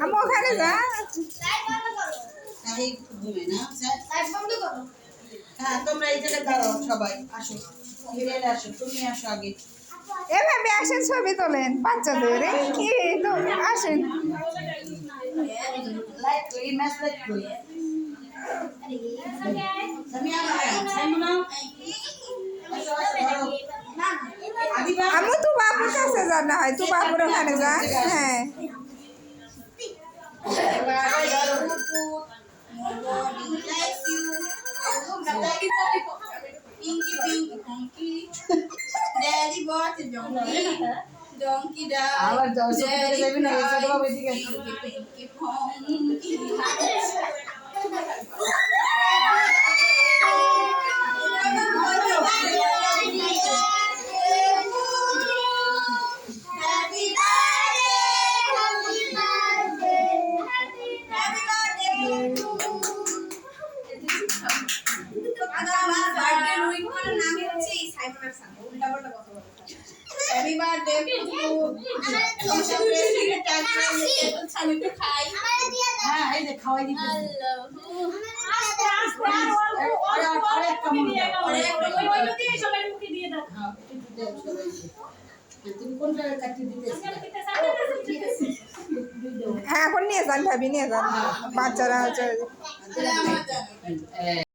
আমি ওখানে যা হ্যাঁ তোমরা এই জায়গায় দাঁড়াও সবাই আসো ফিরে আসো তুমি আসো আগে এভাবে আসেন ছবি তোলেন বাচ্চাদের কি তো আসেন লাইট করি ম্যাচ লাইট করি তুমি আমি তো বাবুর কাছে যা না হয় তো বাবুর ওখানে যা হ্যাঁ Daddy bought a donkey. Donkey died. আবার যাও সত্যি দেবে না এসে বাবা এদিকে Pinky ponky. Happy birthday, happy birthday, happy birthday to you. আমার বার্থডে রুইন করার নামই হচ্ছে এই সাইফার সান উল্টাপাল্টা কথা বলে হ্যাপি বার্থডে টু ইউ ছালিটা খাই হ্যাঁ এই যে খাওয়াই দিতে তুমি কোনটা কাটি দিতে হ্যাঁ এখন নিয়ে যান ভাবি নিয়ে যান বাচ্চারা হচ্ছে আমার জানা